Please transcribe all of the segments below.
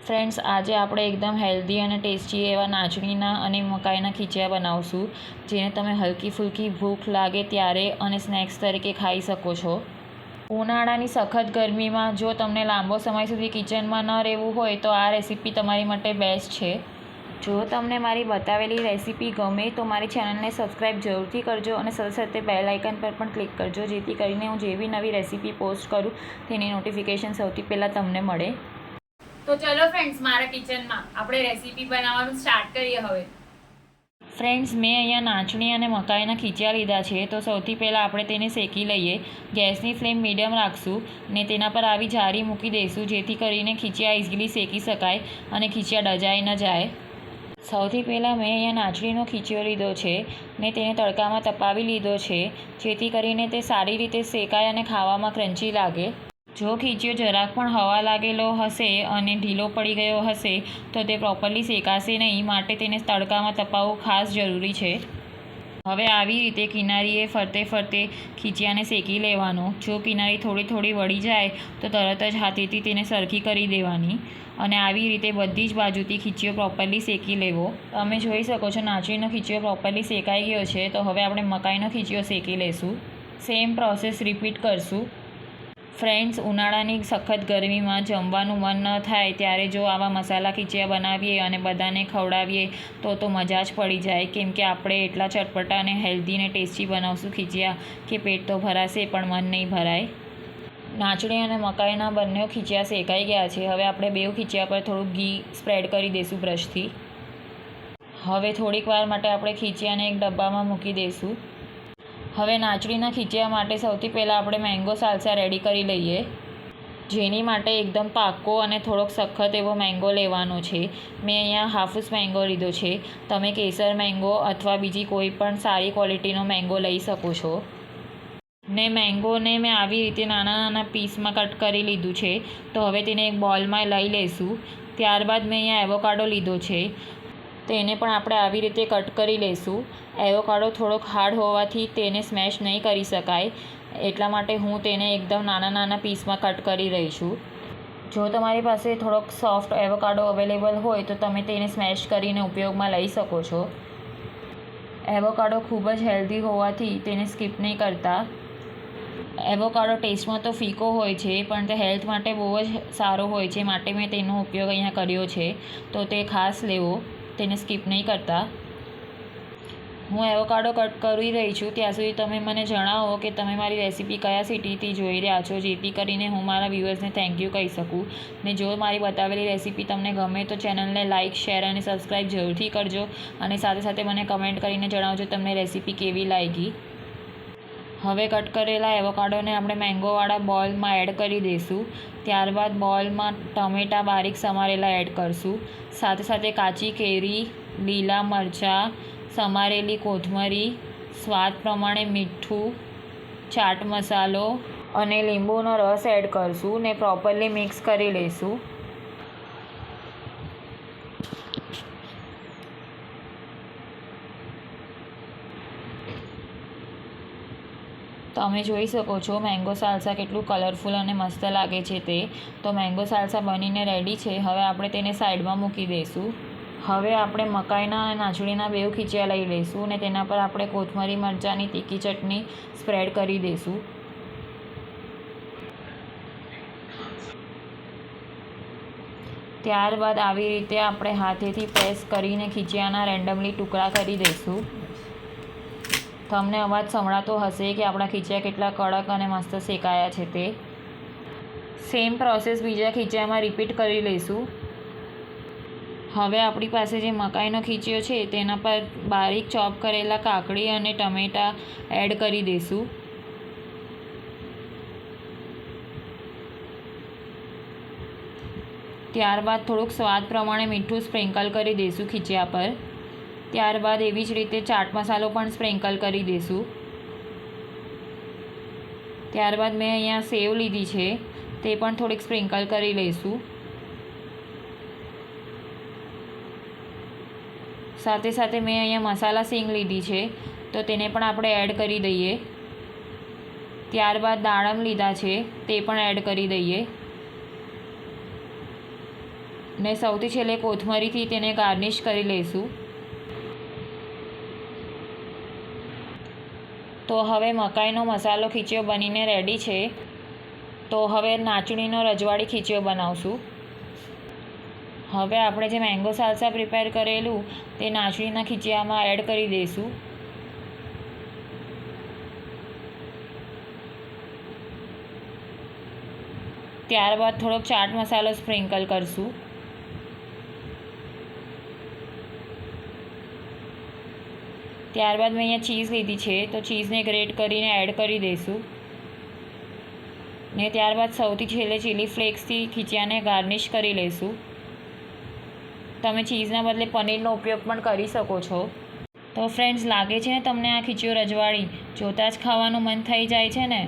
Friends, આજે આપણે એકદમ હેલ્ધી અને ટેસ્ટી એવા નાચણીના અને મકાઈના ખીચિયા બનાવશું, જેને તમે હલકી ફૂલકી ભૂખ લાગે ત્યારે અને સ્નેક્સ તરીકે ખાઈ શકો છો. ઉનાળાની સખત ગરમીમાં જો તમને લાંબો સમય સુધી કિચનમાં ન રહેવું હોય તો આ રેસીપી તમારી માટે બેસ્ટ છે. જો તમને મારી બતાવેલી રેસીપી ગમે તો મારી ચેનલને સબસ્ક્રાઈબ જરૂરથી કરજો અને સાથે સાથે બેલ આઇકન પર પણ ક્લિક કરજો, જેથી કરીને હું જે બી નવી રેસીપી પોસ્ટ કરું તેની નોટિફિકેશન સૌથી પહેલાં તમને મળે. તો ચલો ફ્રેન્ડ્સ, મારા કિચનમાં આપણે રેસીપી બનાવવાનું સ્ટાર્ટ કરીએ હવે. ફ્રેન્ડ્સ, મેં અહીંયા નાચણી અને મકાઈના ખીચિયા લીધા છે. તો સૌથી પહેલાં આપણે તેને શેકી લઈએ. ગેસની ફ્લેમ મીડિયમ રાખશું ને તેના પર આવી જારી મૂકી દઈશું, જેથી કરીને ખીચિયા ઇઝીલી શેકી શકાય અને ખીચિયા ડજાઈ ન જાય. સૌથી પહેલાં મેં અહીંયા નાચણીનો ખીચિયો લીધો છે ને તેને તડકામાં તપાવી લીધો છે, જેથી કરીને તે સારી રીતે શેકાય અને ખાવામાં ક્રન્ચી લાગે. જો ખીચિયો જરાક પણ હવા લાગેલો હશે અને ઢીલો પડી ગયો હશે તો તે પ્રોપરલી શેકાશે નહીં, માટે તેને તડકામાં તપાવવું ખાસ જરૂરી છે. હવે આવી રીતે કિનારીએ ફરતે ફરતે ખીચિયાને શેકી લેવાનું. જો કિનારી થોડી થોડી વળી જાય તો તરત જ હાથેથી તેને સરખી કરી દેવાની અને આવી રીતે બધી જ બાજુથી ખીચિયો પ્રોપરલી શેકી લેવો. તમે જોઈ શકો છો નાચણીનો ખીચિયો પ્રોપરલી શેકાઈ ગયો છે. તો હવે આપણે મકાઈનો ખીચિયો શેકી લઈશું. સેમ પ્રોસેસ રિપીટ કરશું. ફ્રેન્ડ્સ, ઉનાળાની સખત ગરમીમાં જમવાનું મન ન થાય ત્યારે જો આવા મસાલા ખીચિયા બનાવીએ અને બધાને ખવડાવીએ તો મજા જ પડી જાય, કેમ કે આપણે એટલા ચટપટા અને હેલ્ધી અને ટેસ્ટી બનાવશું ખીચિયા કે પેટ તો ભરાશે પણ મન નહીં ભરાય. નાચણી અને મકાઈના બંને ખીચિયા શેકાઈ ગયા છે. હવે આપણે બેઉ ખીચિયા પર થોડુંક ઘી સ્પ્રેડ કરી દઈશું બ્રશથી. હવે થોડીક વાર માટે આપણે ખીચિયાને એક ડબ્બામાં મૂકી દઈશું. હવે નાચણીના ખીચિયા માટે સૌથી પહેલાં આપણે મેંગો સાલસા રેડી કરી લઈએ, જેની માટે એકદમ પાકો અને થોડોક સખત એવો મેંગો લેવાનો છે. મેં અહીંયા હાફૂસ મેંગો લીધો છે. તમે કેસર મેંગો અથવા બીજી કોઈ પણ સારી ક્વોલિટીનો મેંગો લઈ શકો છો. ને મેંગોને મેં આવી રીતે નાના નાના પીસમાં કટ કરી લીધું છે. તો હવે તેને એક બોલમાં લઈ લઈશું. ત્યારબાદ મેં અહીંયા એવોકાડો લીધો છે. તેને પણ આપણે આવી રીતે કટ કરી લઈશું. એવોકાડો થોડોક હાર્ડ હોવાથી તેને સ્મેશ નહીં કરી શકાય, એટલા માટે હું તેને એકદમ નાના નાના પીસમાં કટ કરી રહી છું. જો તમારી પાસે થોડોક સોફ્ટ એવોકાડો અવેલેબલ હોય તો તમે તેને સ્મેશ કરીને ઉપયોગમાં લઈ શકો છો. એવોકાડો ખૂબ જ હેલ્ધી હોવાથી તેને સ્કીપ નહીં કરતા. એવોકાડો ટેસ્ટમાં તો ફીકો હોય છે પણ તે હેલ્થ માટે બહુ જ સારો હોય છે, માટે મેં તેનો ઉપયોગ અહીંયા કર્યો છે. તો તે ખાસ લેવો, તેને સ્કીપ નહીં કરતા. હું એવોકાડો કટ કરી રહી છું ત્યાં સુધી તમે મને જણાવો કે તમે મારી રેસીપી કયા સિટીથી જોઈ રહ્યા છો, જેથી કરીને હું મારા વ્યુઅર્સને થેન્ક યુ કહી શકું. ને જો મારી બતાવેલી રેસીપી તમને ગમે તો ચેનલને લાઇક, શેર અને સબસ્ક્રાઈબ જરૂરથી કરજો અને સાથે સાથે મને કમેન્ટ કરીને જણાવજો તમને રેસીપી કેવી લાગી. હવે કટ કરેલા એવોકાડોને આપણે મેંગોવાળા બોલમાં એડ કરી દઈશું. ત્યારબાદ બોલમાં ટમેટાં બારીક સમારેલા એડ કરશું. સાથે સાથે કાચી કેરી, લીલા મરચાં, સમારેલી કોથમરી, સ્વાદ પ્રમાણે મીઠું, ચાટ મસાલો અને લીંબુનો રસ એડ કરશું ને પ્રોપરલી મિક્સ કરી લઈશું. તમે જોઈ શકો છો મેંગો સાલસા કેટલું કલરફુલ અને મસ્ત લાગે છે તે. તો મેંગો સાલસા બનીને રેડી છે. હવે આપણે તેને સાઈડમાં મૂકી દઈશું. હવે આપણે મકાઈના અને નાચણીના બેઉ ખીચિયા લઈ લઈશું ને તેના પર આપણે કોથમરી મરચાંની તીખી ચટણી સ્પ્રેડ કરી દઈશું. ત્યારબાદ આવી રીતે આપણે હાથેથી પ્રેસ કરીને ખીચિયાના રેન્ડમલી ટુકડા કરી દઈશું. તમને અવાજ સંભળાતો હશે કે આપણા ખીચિયા કેટલા કડક અને મસ્ત શેકાયા છે તે. સેમ પ્રોસેસ બીજા ખીચિયામાં રિપીટ કરી લઈશું. હવે આપણી પાસે જે મકાઈનો ખીચિયો છે તેના પર બારીક ચોપ કરેલા કાકડી અને ટમેટાં એડ કરી દઈશું. ત્યારબાદ થોડુંક સ્વાદ પ્રમાણે મીઠું સ્પ્રિંકલ કરી દઈશું ખીચિયા પર. ત્યારબાદ એવી જ રીતે ચાટ મસાલો પણ સ્પ્રિંકલ કરી દઈશું. ત્યારબાદ મેં અહીંયા સેવ લીધી છે, તે પણ થોડીક સ્પ્રિંકલ કરી લઈશું. સાથે સાથે મેં અહીંયા મસાલા સિંગ લીધી છે, તો તેને પણ આપણે એડ કરી દઈએ. ત્યારબાદ દાડમ લીધા છે તે પણ એડ કરી દઈએ. ને સૌથી છેલ્લે કોથમરીથી તેને ગાર્નિશ કરી લઈશું. તો હવે મકાઈનો મસાલો ખીચયો બનીને રેડી છે. તો હવે નાચણીનો રજવાડી ખીચયો બનાવશું. હવે આપણે જે મેંગો સાલસા પ્રિપેર કરેલું તે નાચણીના ખીચિયામાં એડ કરી દઈશું. ત્યારબાદ થોડોક ચાટ મસાલો સ્પ્રિંકલ કરશું. ત્યારબાદ મેં અહીંયા ચીઝ લીધી છે તો ચીઝને ગ્રેટ કરીને એડ કરી દઈશું. ને ત્યારબાદ સૌથી છેલ્લે ચીલી ફ્લેક્સથી ખીચિયાને ગાર્નિશ કરી લઈશું. તમે ચીઝના બદલે પનીરનો ઉપયોગ પણ કરી શકો છો. તો ફ્રેન્ડ્સ, લાગે છે ને તમને આ ખીચયો રજવાડી જોતાં જ ખાવાનું મન થઈ જાય છે ને?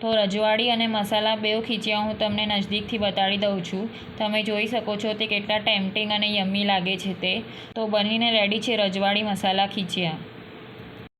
તો રજવાડી અને મસાલા બેઉ ખીચિયા હું તમને નજદીકથી બતાડી દઉં છું. તમે જોઈ શકો છો તે કેટલા ટેમ્પટિંગ અને યમ્મી લાગે છે તે. તો બનીને રેડી છે રજવાડી મસાલા ખીચિયા.